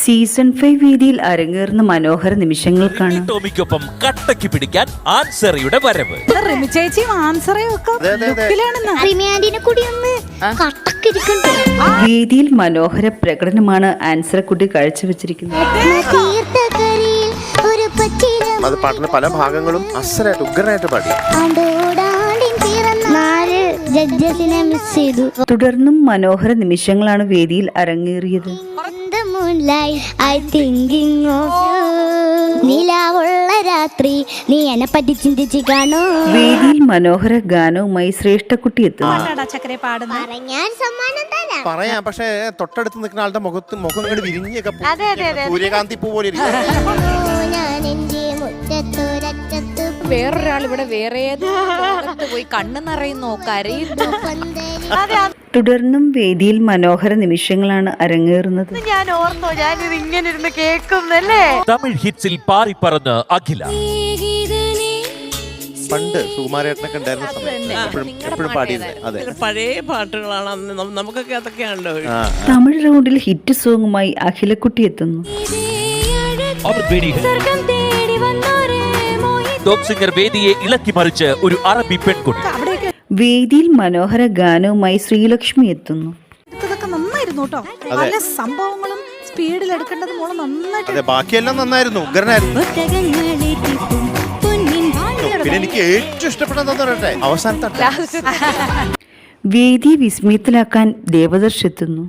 Season 5 വേദിയിൽ അരങ്ങേറുന്ന മനോഹര നിമിഷങ്ങൾക്കാണ് ടോമിക്കൊപ്പം കട്ടയ്ക്ക് പിടിക്കാൻ ആൻസറിയുടെ വരവ്. വേദിയിൽ മനോഹര പ്രകടനമാണ് ആൻസറക്കുട്ടി കാഴ്ചവെച്ചിരിക്കുന്നത്. അത് പാട്ടിന്റെ പല ഭാഗങ്ങളും അസലായിട്ട് ഉഗ്രനായിട്ട് പാടി. തുടർന്നും മനോഹര നിമിഷങ്ങളാണ് വേദിയിൽ അരങ്ങേറിയത്. വേദിയിൽ മനോഹര ഗാനവുമായി ശ്രേഷ്ഠക്കുട്ടി എത്തുന്നു. പറയാം, പക്ഷേ തൊട്ടടുത്ത് നിൽക്കുന്ന ആളുടെ മുഖം ഇങ്ങോട്ട് വിരിഞ്ഞൊക്കെ സൂര്യകാന്തി പൂ പോലെ വേറൊരാൾ ഇവിടെ വേറെ പോയി കണ്ണു നിറയുന്നോ കരയുന്നു. തുടർന്നും വേദിയിൽ മനോഹര നിമിഷങ്ങളാണ് അരങ്ങേറുന്നത്. ഞാൻ ഓർത്തോ ഞാനിത് ഇങ്ങനെ ഇരുന്ന് കേൾക്കുന്നല്ലേ. തമിഴ് ഹിറ്റ്സിൽ പാറി പറന്ന് അഖില. പണ്ട് സുകുമാരേട്ടനൊക്കെ ഉണ്ടായിരുന്ന സമയം എപ്പോഴും പാടിയിരുന്നത്. അതെ, പഴയ പാട്ടുകളാണ് അന്ന് നമുക്കൊക്കെ അതൊക്കെയാണല്ലോ. തമിഴ് റൗണ്ടിൽ ഹിറ്റ് സോങ്ങുമായി അഖിലക്കുട്ടി എത്തുന്നു. ടോപ് സിംഗർ വേദിയെ ഇളക്കി മറിച്ച് ഒരു അറബി പെൺകുട്ടി. വേദിയിൽ മനോഹര ഗാനവുമായി ശ്രീലക്ഷ്മി എത്തുന്നു. പല സംഭവങ്ങളും സ്പീഡിൽ എടുക്കേണ്ടത് മോള് നന്നായിട്ട്. ബാക്കിയെല്ലാം നന്നായിരുന്നു, ഉഗ്രനായിരുന്നു. പിന്നെ എനിക്ക് ഏറ്റവും ഇഷ്ടപ്പെട്ടത് അവസാനത്തെ വേദി വിസ്മയത്തിലാക്കാൻ ദേവദർശ് എത്തുന്നു.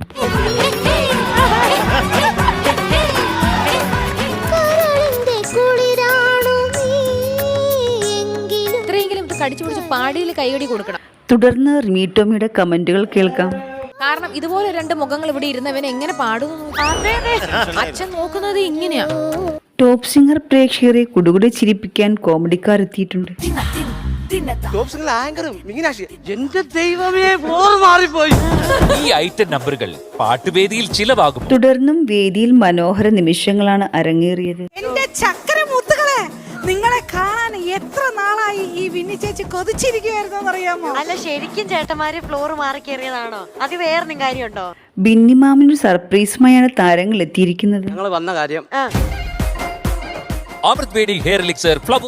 കടിച്ചുപിടിച്ച് പാടിയിൽ കൈയടി കൊടുക്കണം. തുടർന്ന് റിമി ടോമിയുടെ കമന്റുകൾ കേൾക്കാം. കാരണം ഇതുപോലെ രണ്ട് മുഖങ്ങൾ ഇവിടെ ഇരുന്നവൻ എങ്ങനെ പാടുന്നു. അച്ഛൻ നോക്കുന്നത് ഇങ്ങനെയാ. ടോപ്പ് സിംഗർ പ്രേക്ഷകരെ കുടുകുടെ ചിരിപ്പിക്കാൻ കോമഡിക്കാർ എത്തിയിട്ടുണ്ട്. ഈ ഐറ്റം നമ്പറുകൾ പാട്ടുവേദിയിൽ ചിലവാകും. തുടർന്നും വേദിയിൽ മനോഹര നിമിഷങ്ങളാണ് അരങ്ങേറിയത്. എന്റെ ചക്കരമുത്തുകളെ, നിങ്ങളെ കാണാൻ എത്ര നാളായി ഈ വിന്നി ചേച്ചി കൊതിച്ചിരിക്കുവായിരുന്നു അറിയാമോ? അല്ല, ശരിക്കും ചേട്ടന്മാര് ഫ്ലോർ മാറി കയറിയതാണോ? അത് വേറെ കാര്യമുണ്ടോ? ബിന്നിമാമിനൊരു സർപ്രൈസുമായാണ് താരങ്ങൾ എത്തിയിരിക്കുന്നത്. ഞങ്ങൾ വന്ന കാര്യം അമൃത് വേദി ഹെയർ എലിക്സർ ഫ്ലവർ